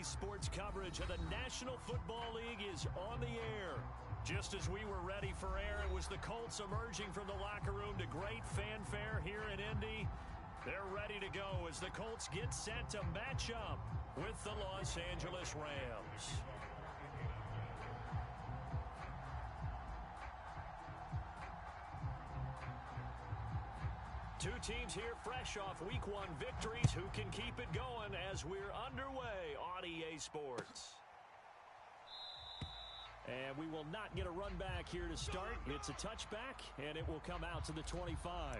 Sports coverage of the National Football League is on the air. Just as we were ready for air, it was the Colts emerging from the locker room to great fanfare here in Indy. They're ready to go as the Colts get set to match up with the Los Angeles Rams. Two teams here fresh off Week 1 victories. Who can keep it going as we're underway on EA Sports? And we will not get a run back here to start. It's a touchback, and it will come out to the 25.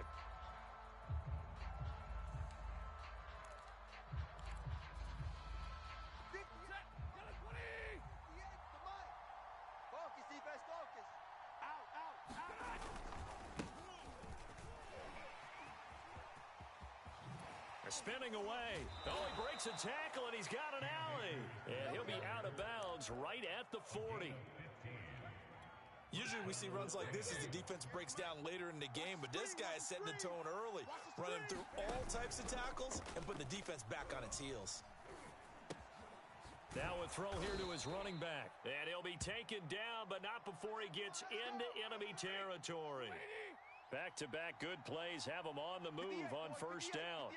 Spinning away. Oh, he breaks a tackle, and he's got an alley. And he'll be out of bounds right at the 40. Usually we see runs like this as the defense breaks down later in the game, but this guy is setting the tone early, running through all types of tackles and putting the defense back on its heels. Now a throw here to his running back. And he'll be taken down, but not before he gets into enemy territory. Back-to-back good plays have him on the move on first down.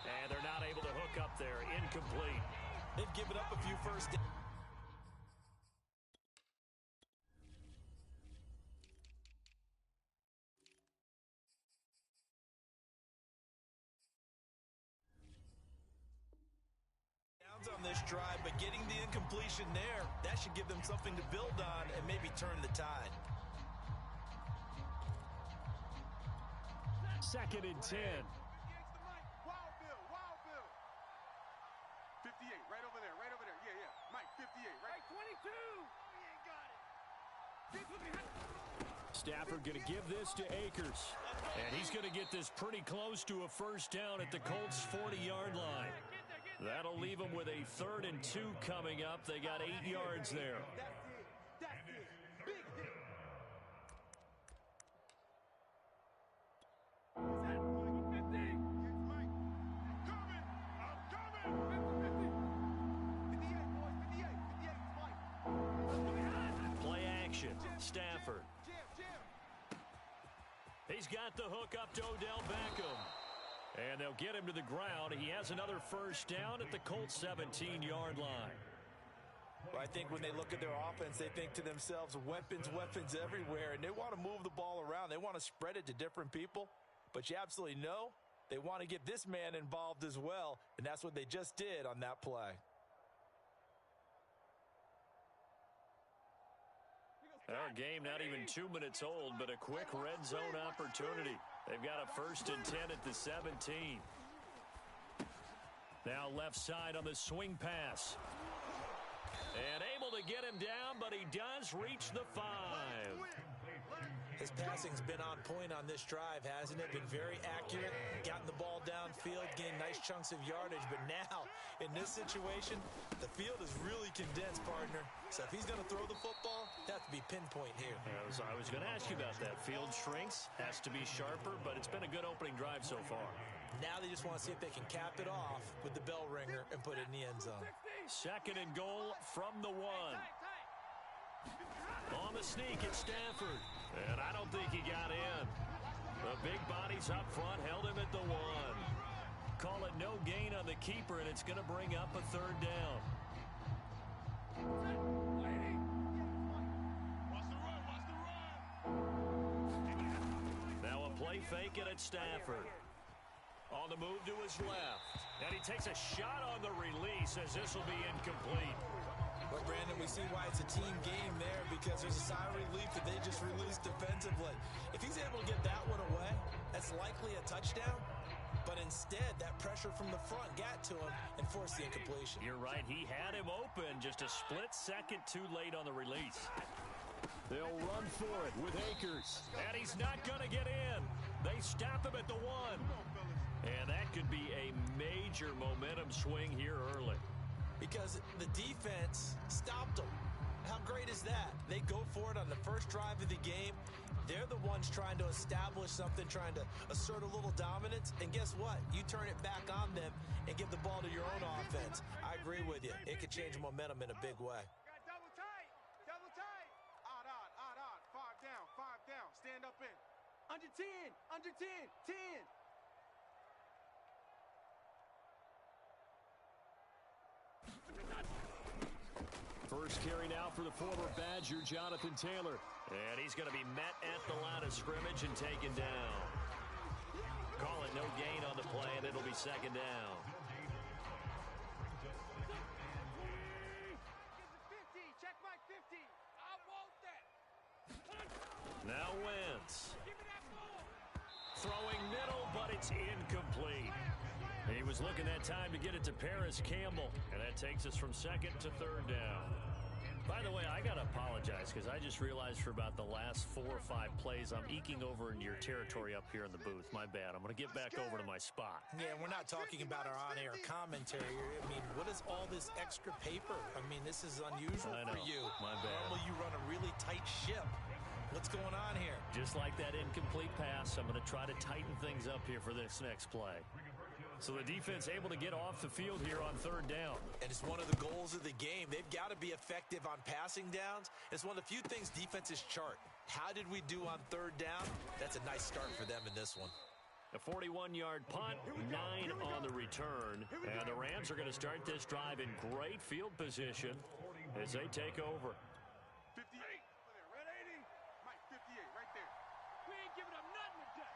And they're not able to hook up there. Incomplete. They've given up a few first downs. On this drive, but getting the incompletion there, that should give them something to build on and maybe turn the tide. 2nd and 10. 58, right over there. Yeah. Mike, 58, right? 22. Stafford going to give this to Akers. And he's going to get this pretty close to a first down at the Colts' 40-yard line. That'll leave them with a 3rd and 2 coming up. They got 8 yards there. Stafford. He's got the hook up to Odell Beckham. And they'll get him to the ground. He has another first down at the Colts' 17-yard line. Well, I think when they look at their offense, they think to themselves, weapons everywhere, and they want to move the ball around. They want to spread it to different people, but you absolutely know they want to get this man involved as well, and that's what they just did on that play. Our game not even 2 minutes old, but a quick red zone opportunity. They've got a 1st and 10 at the 17. Now left side on the swing pass. And able to get him down, but he does reach the 5. His passing's been on point on this drive, hasn't it? Been very accurate, gotten the ball downfield, gained nice chunks of yardage. But now, in this situation, the field is really condensed, partner. So if he's going to throw the football, it has to be pinpoint here. I was going to ask you about that. Field shrinks, has to be sharper, but it's been a good opening drive so far. Now they just want to see if they can cap it off with the bell ringer and put it in the end zone. 2nd and goal from the 1. On the sneak, it's Stafford. And I don't think he got in. The big bodies up front held him at the 1. Call it no gain on the keeper, and it's going to bring up a 3rd down. Now a play fake, and it's Stafford. On the move to his left. And he takes a shot on the release as this will be incomplete. But, Brandon, we see why it's a team game there, because there's a sigh of relief that they just released defensively. If he's able to get that one away, that's likely a touchdown. But instead, that pressure from the front got to him and forced the incompletion. You're right. He had him open, just a split second too late on the release. They'll run for it with Akers. And he's not going to get in. They stop him at the 1. And that could be a major momentum swing here early. Because the defense stopped them. How great is that? They go for it on the first drive of the game. They're the ones trying to establish something, trying to assert a little dominance. And guess what? You turn it back on them and give the ball to your own offense. I agree with you. It could change momentum in a big way. Double tight. Double tight. Odd. 5 down. Stand up in. Under 10. 10. First carry now for the former Badger, Jonathan Taylor. And he's going to be met at the line of scrimmage and taken down. Call it no gain on the play, and it'll be second down. 50. Check my 50. I want that. Now Wentz. Throwing middle, but it's incomplete. He was looking that time to get it to Paris Campbell, and that takes us from second to third down. By the way, I got to apologize because I just realized for about the last 4 or 5 plays, I'm eking over into your territory up here in the booth. My bad. I'm going to get back over to my spot. Yeah, we're not talking about our on-air commentary. I mean, what is all this extra paper? I mean, this is unusual for you. My bad. Normally you run a really tight ship. What's going on here? Just like that incomplete pass, I'm going to try to tighten things up here for this next play. So the defense able to get off the field here on third down. And it's one of the goals of the game. They've got to be effective on passing downs. It's one of the few things defenses chart. How did we do on third down? That's a nice start for them in this one. A 41-yard punt, 9 on the return. And the Rams are going to start this drive in great field position as they take over. 58. Red 80. Mike, 58 right there. We ain't giving up nothing today.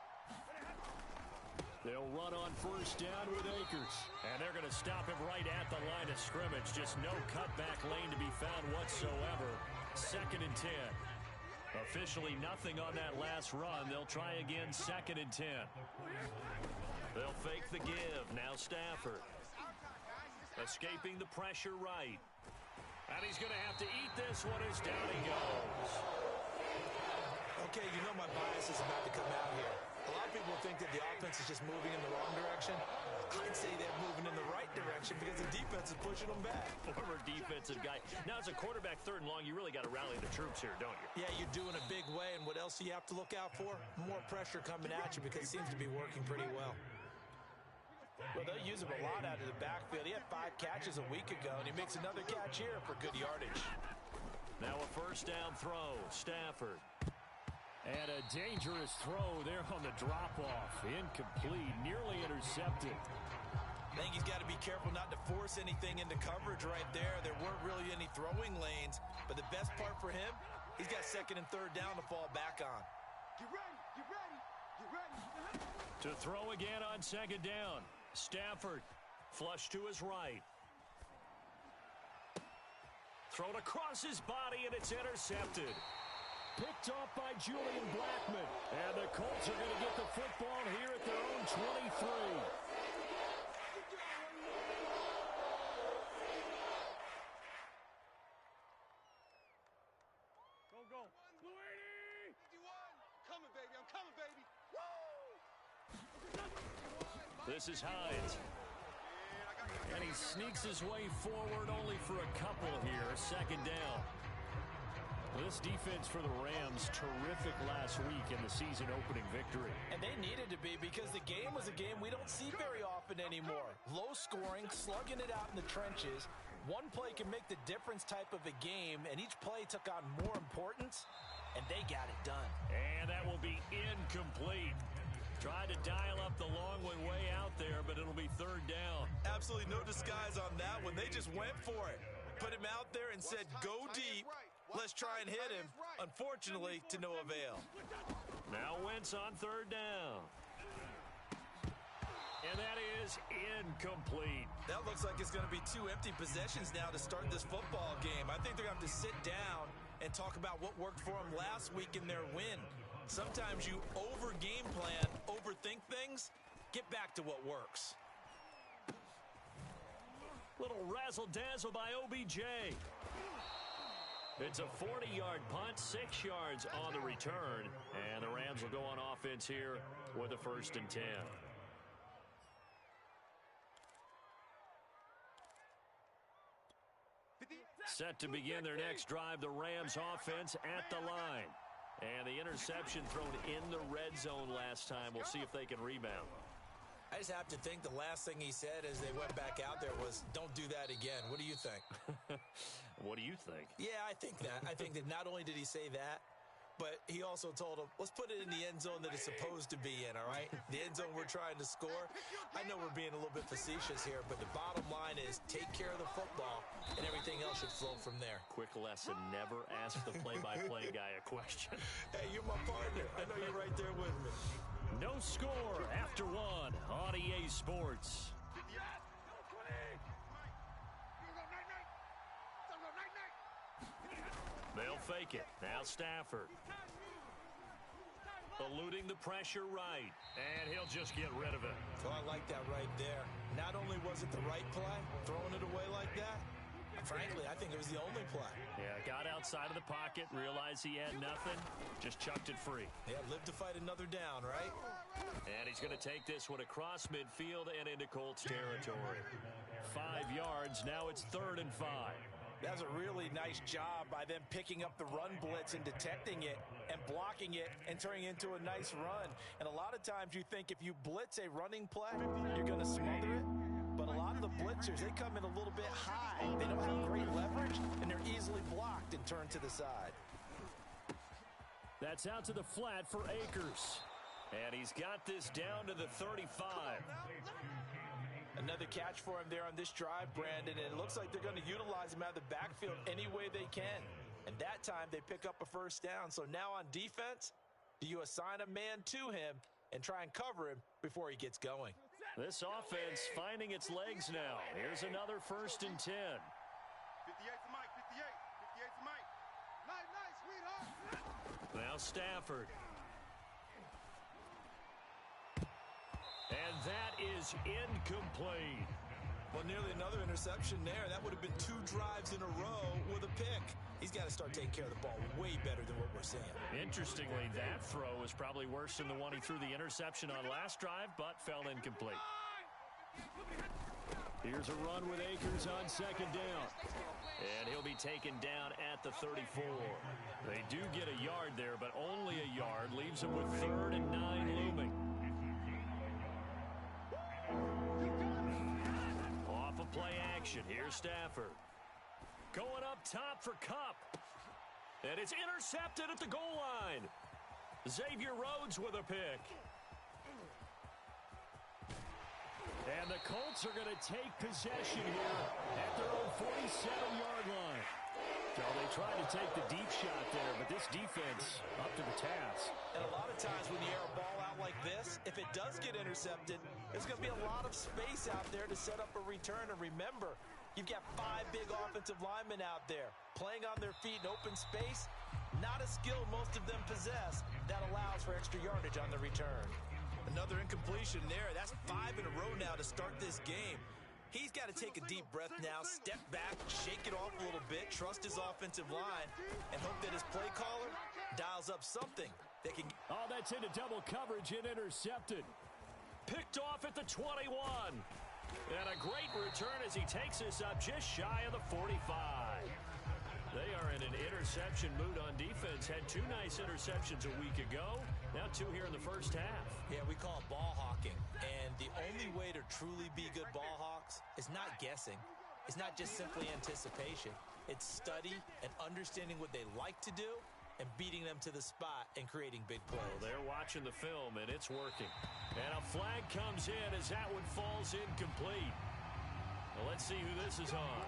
They'll run on first down with Akers. And they're going to stop him right at the line of scrimmage. Just no cutback lane to be found whatsoever. Second and 10. Officially nothing on that last run. They'll try again, second and 10. They'll fake the give. Now Stafford. Escaping the pressure right. And he's going to have to eat this one as down he goes. Okay, you know my bias is about to come out here. A lot of people think that the offense is just moving in the wrong direction. I'd say they're moving in the right direction because the defense is pushing them back. Former defensive guy. Now, as a quarterback, third and long, you really got to rally the troops here, don't you? Yeah, you're doing a big way, and what else do you have to look out for? More pressure coming at you because it seems to be working pretty well. Well, they'll use him a lot out of the backfield. He had 5 catches a week ago, and he makes another catch here for good yardage. Now a first down throw. Stafford. And a dangerous throw there on the drop-off. Incomplete, nearly intercepted. I think he's got to be careful not to force anything into coverage right there. There weren't really any throwing lanes, but the best part for him, he's got second and third down to fall back on. Get ready. To throw again on second down. Stafford, flush to his right. Thrown across his body, and it's intercepted. Picked off by Julian Blackmon. And the Colts are going to get the football here at their own 23. Go. Blue 80. 51. Coming, baby. I'm coming, baby. Woo! This is Hines. And he sneaks his way forward only for a couple here. Second down. This defense for the Rams, terrific last week in the season-opening victory. And they needed to be because the game was a game we don't see very often anymore. Low scoring, slugging it out in the trenches. One play can make the difference type of a game, and each play took on more importance, and they got it done. And that will be incomplete. Tried to dial up the long one way out there, but it'll be third down. Absolutely no disguise on that one. They just went for it. Put him out there and said, go deep. Let's try and hit him. Unfortunately, to no avail. Now Wentz on third down. And that is incomplete. That looks like it's going to be 2 empty possessions now to start this football game. I think they're going to have to sit down and talk about what worked for them last week in their win. Sometimes you over-game plan, overthink things. Get back to what works. Little razzle-dazzle by OBJ. It's a 40-yard punt, 6 yards on the return. And the Rams will go on offense here with a first and 10. Set to begin their next drive, the Rams offense at the line. And the interception thrown in the red zone last time. We'll see if they can rebound. I just have to think the last thing he said as they went back out there was, don't do that again. What do you think? What do you think? Yeah, I think that. I think that not only did he say that, but he also told him, let's put it in the end zone that it's supposed to be in, all right? The end zone we're trying to score. I know we're being a little bit facetious here, but the bottom line is take care of the football, and everything else should flow from there. Quick lesson, never ask the play-by-play guy a question. Hey, you're my partner. I know you're right there with me. No score after one on EA Sports. They'll fake it. Now Stafford. Eluding the pressure right. And he'll just get rid of it. Oh, I like that right there. Not only was it the right play, throwing it away like that, frankly, I think it was the only play. Yeah, got outside of the pocket, realized he had nothing, just chucked it free. Yeah, live to fight another down, right? And he's going to take this one across midfield and into Colts territory. 5 yards, now it's 3rd and 5. That was a really nice job by them picking up the run blitz and detecting it and blocking it and turning it into a nice run. And a lot of times you think if you blitz a running play, you're going to smother it. But a lot of the blitzers, they come in a little bit high. They don't have great leverage, and they're easily blocked and turned to the side. That's out to the flat for Akers. And he's got this down to the 35. Another catch for him there on this drive, Brandon, and it looks like they're going to utilize him out of the backfield any way they can. And that time they pick up a first down. So now on defense, do you assign a man to him and try and cover him before he gets going? This offense finding its legs now. Here's another 1st and 10. 58 to Mike, 58 to Mike. Nice, sweetheart. Now Stafford. And that is incomplete. Well, nearly another interception there. That would have been 2 drives in a row with a pick. He's got to start taking care of the ball way better than what we're seeing. Interestingly, that throw was probably worse than the one he threw the interception on last drive, but fell incomplete. Here's a run with Akers on 2nd down. And he'll be taken down at the 34. They do get a yard there, but only a yard. Leaves them with 3rd and 9 looming. Off of play action. Here's Stafford. Going up top for Kupp. And it's intercepted at the goal line. Xavier Rhodes with a pick. And the Colts are going to take possession here at their own 47-yard line. So they tried to take the deep shot there, but this defense up to the task. And a lot of times when you air a ball out like this, if it does get intercepted, there's going to be a lot of space out there to set up a return. And remember, you've got 5 big offensive linemen out there playing on their feet in open space. Not a skill most of them possess that allows for extra yardage on the return. Another incompletion there. That's 5 in a row now to start this game. He's got to take a deep breath now, step back, shake it off a little bit, trust his offensive line, and hope that his play caller dials up something that can... Oh, that's into double coverage and intercepted. Picked off at the 21. And a great return as he takes this up just shy of the 45. They are in an interception mood on defense. Had 2 nice interceptions a week ago. Now 2 here in the first half. Yeah, we call it ball hawking. And the only way to truly be good ball hawks is not guessing. It's not just simply anticipation. It's study and understanding what they like to do and beating them to the spot and creating big plays. Well, they're watching the film, and it's working. And a flag comes in as that one falls incomplete. Well, let's see who this is on.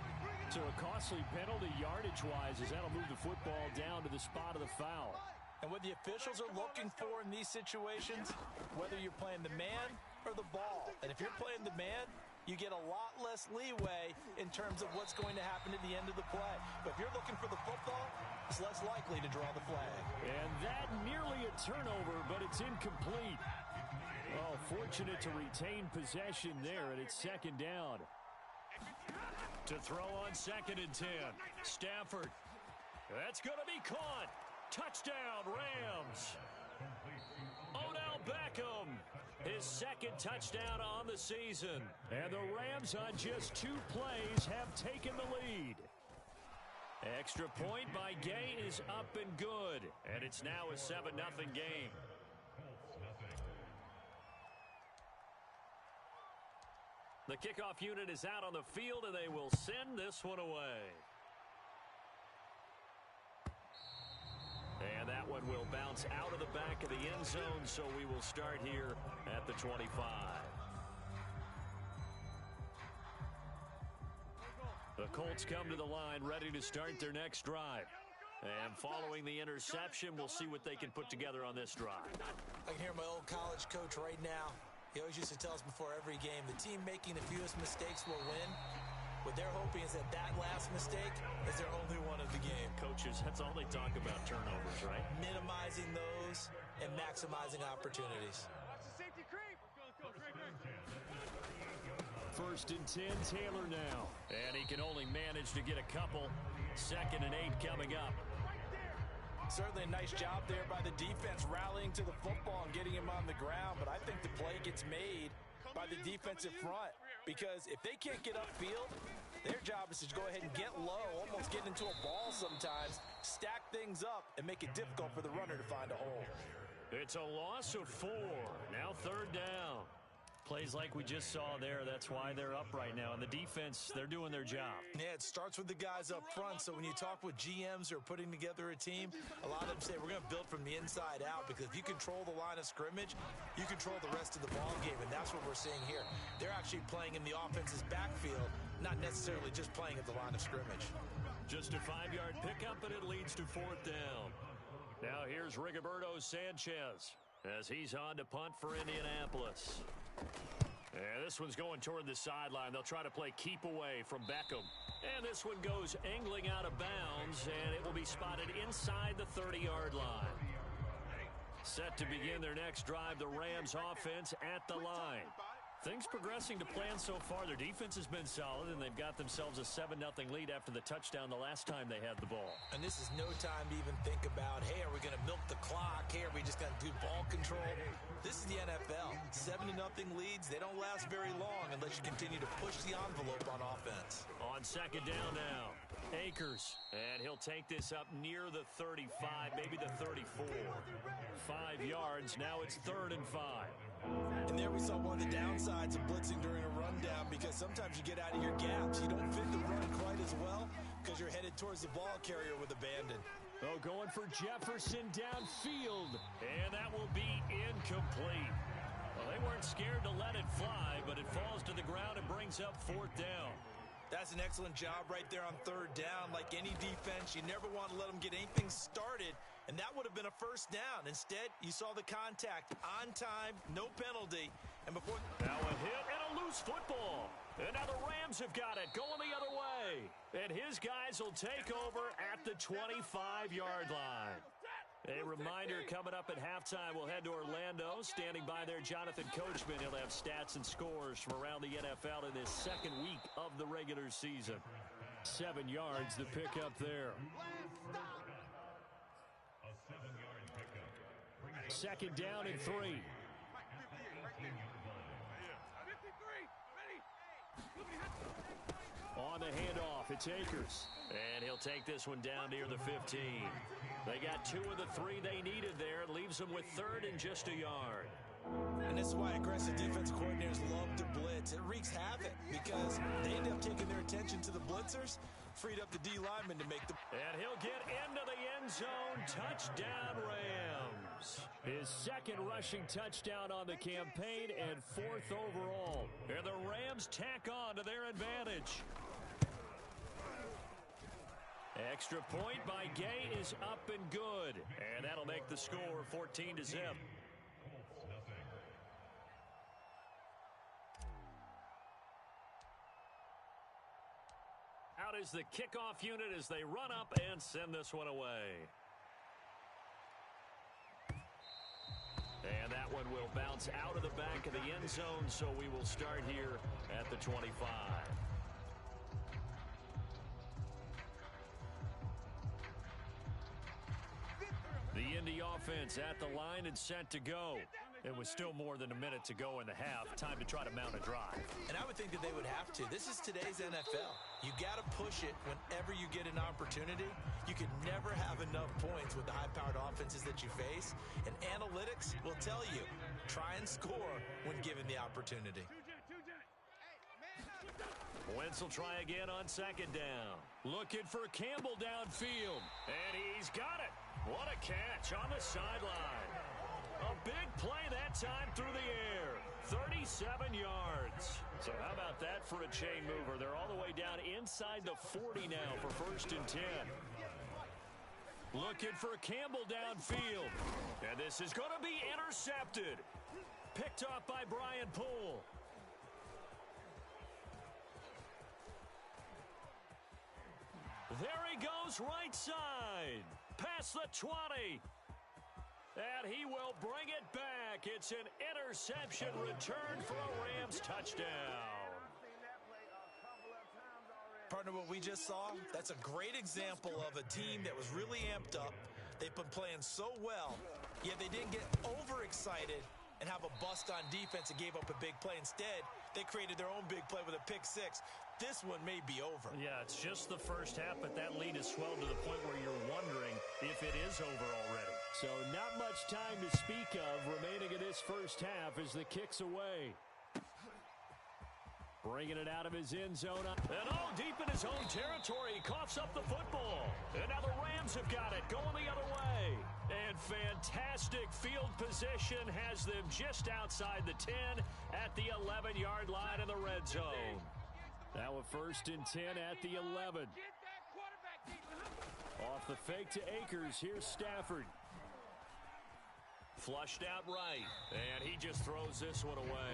So a costly penalty yardage-wise as that'll move the football down to the spot of the foul. And what the officials are looking for in these situations, whether you're playing the man or the ball. And if you're playing the man, you get a lot less leeway in terms of what's going to happen at the end of the play. But if you're looking for the football, it's less likely to draw the flag. And that nearly a turnover, but it's incomplete. Oh, fortunate to retain possession there, and it's 2nd down. To throw on 2nd and 10. Stafford. That's going to be caught. Touchdown, Rams. Odell Beckham. His 2nd touchdown on the season. And the Rams on just 2 plays have taken the lead. Extra point by Gay is up and good. And it's now a 7-0 game. The kickoff unit is out on the field, and they will send this one away. And that one will bounce out of the back of the end zone, so we will start here at the 25. The Colts come to the line ready to start their next drive. And following the interception, we'll see what they can put together on this drive. I can hear my old college coach right now. He always used to tell us before every game, the team making the fewest mistakes will win. What they're hoping is that last mistake is their only one of the game. Coaches, that's all they talk about, turnovers, right? Minimizing those and maximizing opportunities. Watch the safety creep. First and 10, Taylor now. And he can only manage to get a couple. 2nd and 8 coming up. Certainly a nice job there by the defense rallying to the football and getting him on the ground, but I think the play gets made by the defensive front, because if they can't get upfield, their job is to go ahead and get low, almost get into a ball sometimes, stack things up, and make it difficult for the runner to find a hole. It's a loss of 4. Now 3rd down. Plays like we just saw there, that's why they're up right now. And the defense, they're doing their job. Yeah, it starts with the guys up front. So when you talk with GMs who are putting together a team, a lot of them say we're going to build from the inside out, because if you control the line of scrimmage, you control the rest of the ball game, and that's what we're seeing here. They're actually playing in the offense's backfield, not necessarily just playing at the line of scrimmage. Just a 5-yard pickup, and it leads to 4th down. Now here's Rigoberto Sanchez as he's on to punt for Indianapolis. And this one's going toward the sideline. They'll try to play keep away from Beckham. And this one goes angling out of bounds, and it will be spotted inside the 30-yard line. Set to begin their next drive, the Rams offense at the line. Things progressing to plan so far. Their defense has been solid, and they've got themselves a 7-0 lead after the touchdown the last time they had the ball. And this is no time to even think about, hey, are we going to milk the clock? Hey, are we just going to do ball control? This is the NFL. 7-0 leads, they don't last very long unless you continue to push the envelope on offense. On 2nd down now, Akers. And he'll take this up near the 35, maybe the 34. 5 yards, now it's 3rd and 5. And there we saw one of the downsides of blitzing during a rundown, because sometimes you get out of your gaps. You don't fit the run quite as well because you're headed towards the ball carrier with abandon. Oh, going for Jefferson downfield. And that will be incomplete. Well, they weren't scared to let it fly, but it falls to the ground and brings up 4th down. That's an excellent job right there on 3rd down. Like any defense, you never want to let them get anything started, and that would have been a 1st down. Instead, you saw the contact on time, no penalty, and before... Now a hit and a loose football. And now the Rams have got it going the other way. And his guys will take over at the 25-yard line. A reminder, coming up at halftime, we'll head to Orlando. Standing by there, Jonathan Coachman. He'll have stats and scores from around the NFL in this 2nd week of the regular season. 7 yards to pick up there. 2nd down and 3. On the handoff, it's Akers. And he'll take this one down near the 15. They got 2 of the 3 they needed there. It leaves them with 3rd and just a yard. And this is why aggressive defensive coordinators love to blitz. It wreaks havoc because they end up taking their attention to the blitzers, freed up the D lineman to make the... And he'll get into the end zone. Touchdown, Rams. His 2nd rushing touchdown on the campaign and 4th overall. And the Rams tack on to their advantage. Extra point by Gay is up and good. And that'll make the score 14-0. Out is the kickoff unit as they run up and send this one away. And that one will bounce out of the back of the end zone, so we will start here at the 25. The Indy offense at the line and set to go. It was still more than a minute to go in the half. Time to try to mount a drive. And I would think that they would have to. This is today's NFL. You got to push it whenever you get an opportunity. You can never have enough points with the high-powered offenses that you face. And analytics will tell you, try and score when given the opportunity. Wentz will try again on second down. Looking for Campbell downfield. And he's got it. What a catch on the sideline. A big play that time through the air. 37 yards. So how about that for a chain mover? They're all the way down inside the 40 now for 1st and 10. Looking for Campbell downfield. And this is going to be intercepted. Picked off by Brian Poole. There he goes right side. Past the 20. And he will bring it back. It's an interception return for a Rams touchdown. Partner, what we just saw, that's a great example of a team that was really amped up. They've been playing so well, yet they didn't get overexcited and have a bust on defense and gave up a big play. Instead, they created their own big play with a pick six. This one may be over. Yeah, it's just the first half, but that lead has swelled to the point where you're wondering if it is over already. So not much time to speak of remaining in this first half as the kick's away. Bringing it out of his end zone. And deep in his own territory, he coughs up the football. And now the Rams have got it, going the other way. And fantastic field position has them just outside the 10 at the 11-yard line in the red zone. Now a 1st and 10 at the 11. Off the fake to Akers, here's Stafford. Flushed out right, and he just throws this one away.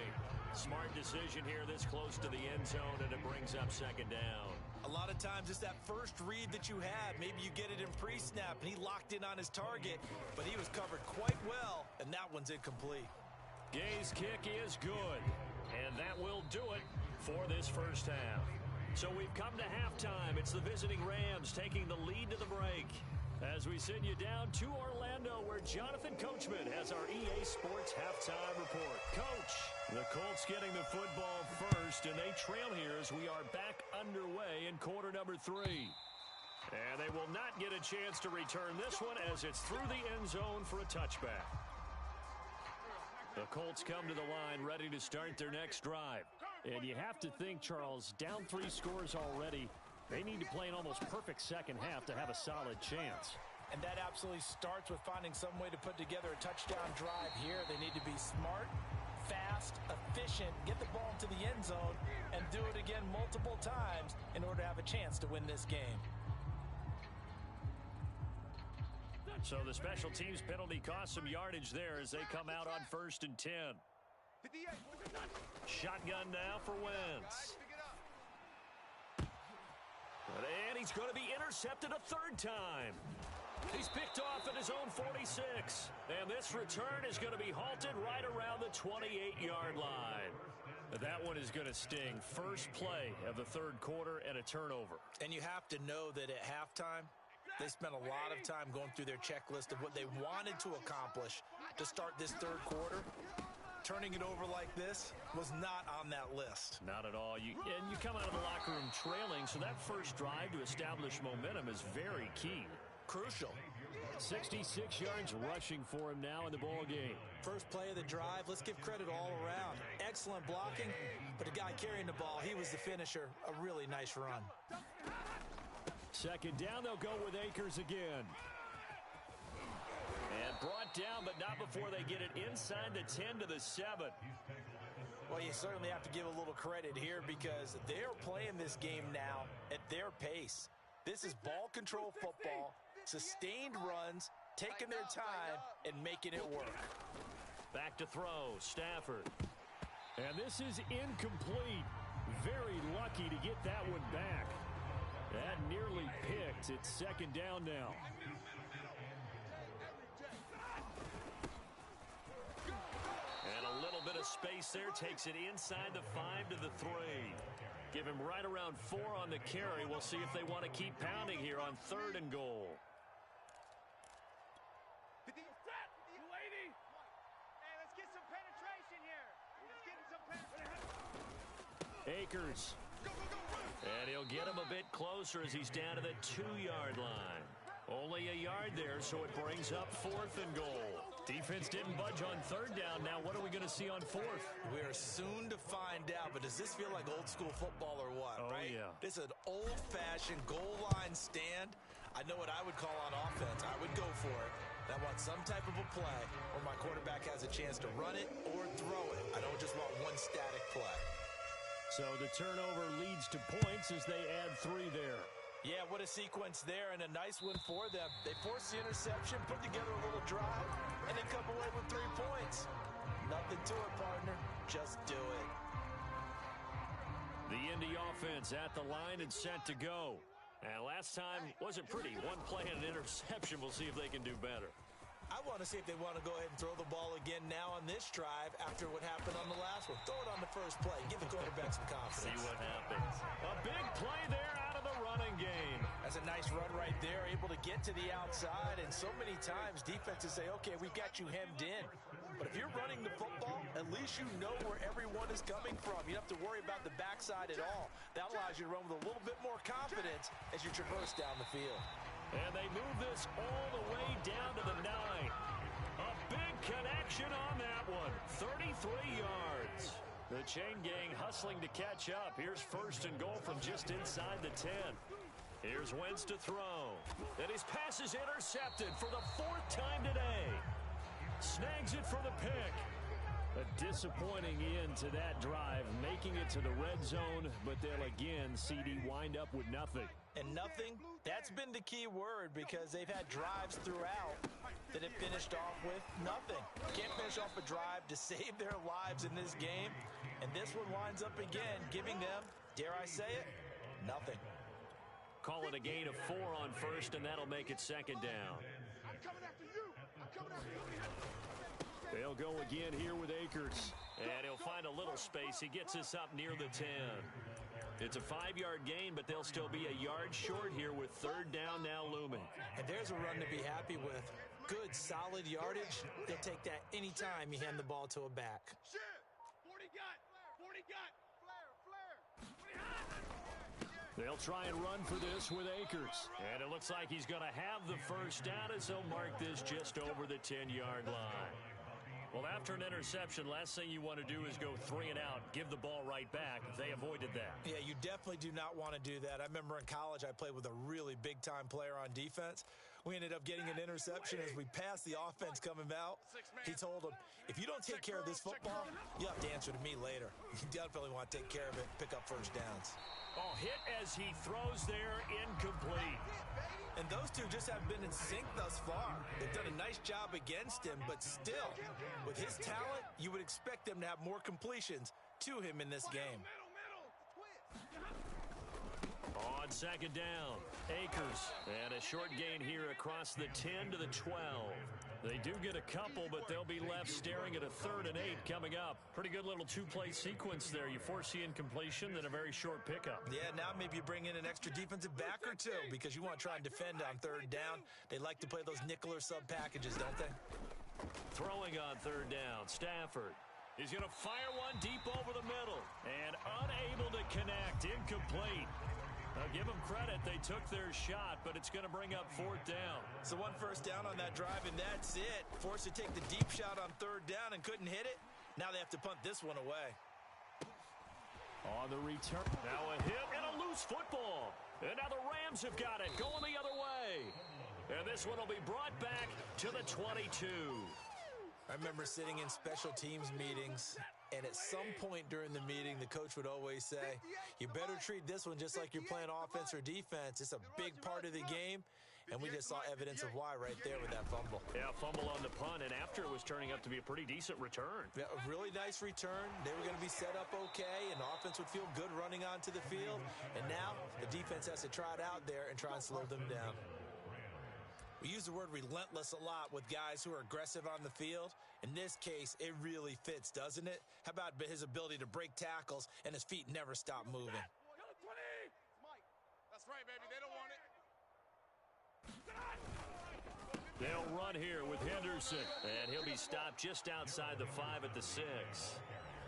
Smart decision here this close to the end zone, and it brings up second down. A lot of times it's that first read that you had. Maybe you get it in pre-snap, and he locked in on his target, but he was covered quite well, and that one's incomplete. Gay's kick is good, and that will do it for this first half. So we've come to halftime. It's the visiting Rams taking the lead to the break. As we send you down to Orlando, where Jonathan Coachman has our EA Sports halftime report. Coach, the Colts getting the football first, and they trail here as we are back underway in quarter number 3. And they will not get a chance to return this one as it's through the end zone for a touchback. The Colts come to the line ready to start their next drive. And you have to think, Charles, down 3 scores already. They need to play an almost perfect second half to have a solid chance. And that absolutely starts with finding some way to put together a touchdown drive here. They need to be smart, fast, efficient, get the ball into the end zone, and do it again multiple times in order to have a chance to win this game. So the special teams penalty cost some yardage there as they come out on 1st and 10. Shotgun now for Wentz. And he's going to be intercepted a 3rd time. He's picked off at his own 46. And this return is going to be halted right around the 28-yard line. That one is going to sting. First play of the 3rd quarter and a turnover. And you have to know that at halftime, they spent a lot of time going through their checklist of what they wanted to accomplish to start this 3rd quarter. Turning it over like this was not on that list. Not at all. You come out of the locker room trailing, so that first drive to establish momentum is very key. Crucial. 66 yards rushing for him now in the ball game. First play of the drive, let's give credit all around. Excellent blocking, but the guy carrying the ball, he was the finisher. A really nice run. Second down, they'll go with Akers again. And brought down, but not before they get it inside the 10 to the 7. Well, you certainly have to give a little credit here because they're playing this game now at their pace. This is ball control football, sustained runs, taking their time, and making it work. Back to throw, Stafford. And this is incomplete. Very lucky to get that one back. That nearly picked. It's second down now. Space there, takes it inside the 5 to the 3. Give him right around 4 on the carry. We'll see if they want to keep pounding here on 3rd and goal. Hey, let's get some Akers. And he'll get him a bit closer as he's down to the 2-yard line. Only a yard there, so it brings up 4th and goal. Defense didn't budge on 3rd down. Now what are we going to see on 4th? We are soon to find out, but does this feel like old school football or what, right? Yeah. This is an old-fashioned goal line stand. I know what I would call on offense. I would go for it. And I want some type of a play where my quarterback has a chance to run it or throw it. I don't just want one static play. So the turnover leads to points as they add 3 there. Yeah, what a sequence there, and a nice one for them. They force the interception, put together a little drive, and then come away with 3 points. Nothing to it, partner. Just do it. The Indy offense at the line and set to go. And last time wasn't pretty. 1 play and an interception. We'll see if they can do better. I want to see if they want to go ahead and throw the ball again now on this drive after what happened on the last one. Throw it on the first play. Give the quarterback some confidence. See what happens. A big play there out of the running game. That's a nice run right there, able to get to the outside. And so many times defenses say, okay, we've got you hemmed in. But if you're running the football, at least you know where everyone is coming from. You don't have to worry about the backside at all. That allows you to run with a little bit more confidence as you traverse down the field. And they move this all the way down to the 9. A big connection on that one. 33 yards. The chain gang hustling to catch up. Here's 1st and goal from just inside the 10. Here's Wentz to throw. And his pass is intercepted for the 4th time today. Snags it for the pick. A disappointing end to that drive, making it to the red zone, but they'll again, CD, wind up with nothing. And nothing, that's been the key word because they've had drives throughout that have finished off with nothing. Can't finish off a drive to save their lives in this game. And this one winds up again, giving them, dare I say it, nothing. Call it a gain of 4 on 1st, and that'll make it 2nd down. I'm coming after you. I'm coming after you. They'll go again here with Akers. And he'll find a little space. He gets us up near the 10. It's a 5-yard gain, but they'll still be a yard short here with 3rd down now looming. And there's a run to be happy with. Good, solid yardage. They'll take that anytime you hand the ball to a back. Shit! 40 got! 40 got! Flare! They'll try and run for this with Akers. And it looks like he's going to have the 1st down as he'll mark this just over the 10-yard line. Well, after an interception, last thing you want to do is go 3 and out, give the ball right back. They avoided that. Yeah, you definitely do not want to do that. I remember in college I played with a really big-time player on defense. We ended up getting an interception as we passed the offense coming out. He told him, if you don't take care of this football, you'll have to answer to me later. You definitely want to take care of it, pick up 1st downs. Oh, hit as he throws there, incomplete. And those two just have been in sync thus far. They've done a nice job against him, but still, with his talent, you would expect them to have more completions to him in this game. On 2nd down, Akers. And a short gain here across the 10 to the 12. They do get a couple, but they'll be left staring at a 3rd and 8 coming up. Pretty good little 2-play sequence there. You force the incompletion, then a very short pickup. Yeah, now maybe you bring in an extra defensive back or 2 because you want to try and defend on 3rd down. They like to play those nickel or sub packages, don't they? Throwing on 3rd down, Stafford. He's going to fire one deep over the middle and unable to connect, incomplete. Now give them credit, they took their shot, but it's going to bring up 4th down. So 1 first down on that drive, and that's it. Forced to take the deep shot on 3rd down and couldn't hit it. Now they have to punt this one away. On the return, now a hit and a loose football. And now the Rams have got it, going the other way. And this one will be brought back to the 22. I remember sitting in special teams meetings, and at some point during the meeting, the coach would always say, you better treat this one just like you're playing offense or defense. It's a big part of the game, and we just saw evidence of why right there with that fumble. Yeah, fumble on the punt, and after it was turning up to be a pretty decent return. Yeah, a really nice return. They were going to be set up okay, and the offense would feel good running onto the field. And now the defense has to try it out there and try and slow them down. We use the word relentless a lot with guys who are aggressive on the field. In this case, it really fits, doesn't it? How about his ability to break tackles and his feet never stop moving? Mike, that's right, baby. They don't want it. They'll run here with Henderson, and he'll be stopped just outside the 5 at the 6.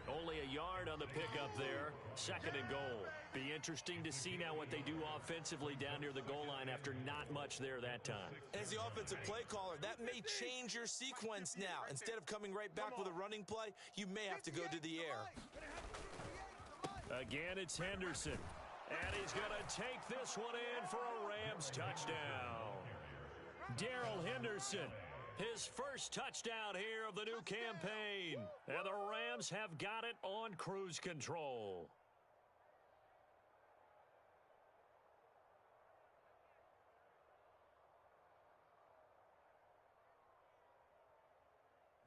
Only a yard on the pickup there. 2nd and goal. Be interesting to see now what they do offensively down near the goal line after not much there that time. As the offensive play caller, that may change your sequence now. Instead of coming right back with a running play, you may have to go to the air. Again, it's Henderson. And he's going to take this one in for a Rams touchdown. Darrell Henderson, his first touchdown here of the new campaign. And the Rams have got it on cruise control.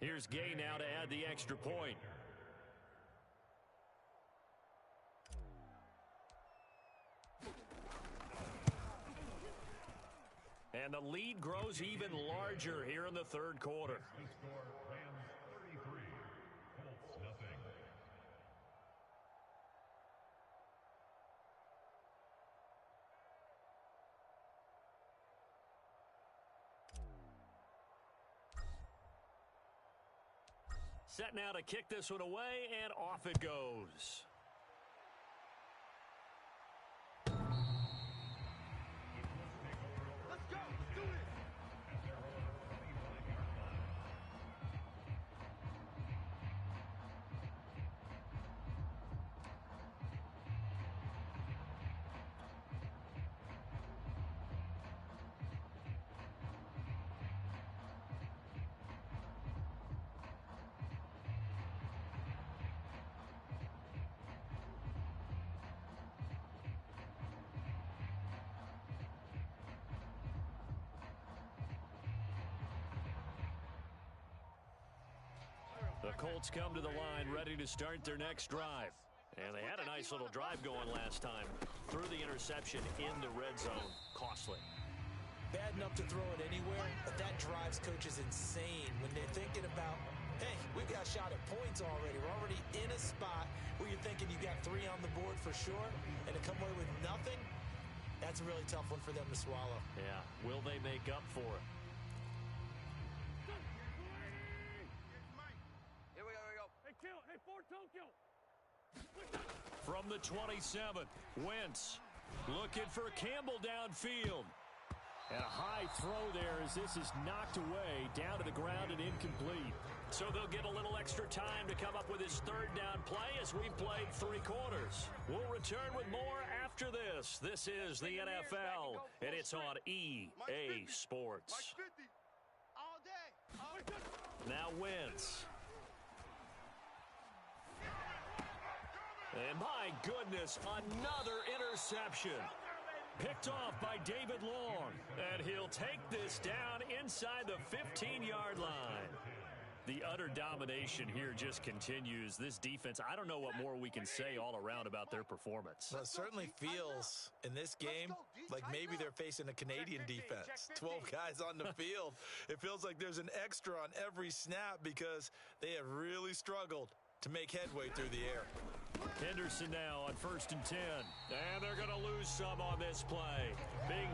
Here's Gay now to add the extra point. And the lead grows even larger here in the 3rd quarter. Set now to kick this one away, and off it goes. The Colts come to the line ready to start their next drive. And they had a nice little drive going last time. Threw the interception in the red zone. Costly. Bad enough to throw it anywhere, but that drives coaches insane when they're thinking about, hey, we've got a shot at points already. We're already in a spot where you're thinking you got 3 on the board for sure, and to come away with nothing, that's a really tough one for them to swallow. Yeah, will they make up for it? From the 27, Wentz looking for Campbell downfield. And a high throw there as this is knocked away, down to the ground and incomplete. So they'll get a little extra time to come up with his 3rd down play as we've played 3 quarters. We'll return with more after this. This is the NFL, and it's on EA Sports. Now Wentz. And my goodness, another interception. Picked off by David Long. And he'll take this down inside the 15-yard line. The utter domination here just continues. This defense, I don't know what more we can say all around about their performance. Well, it certainly feels in this game like maybe they're facing a Canadian defense. 12 guys on the field. It feels like there's an extra on every snap because they have really struggled to make headway through the air. Henderson now on 1st and 10. And they're going to lose some on this play. Being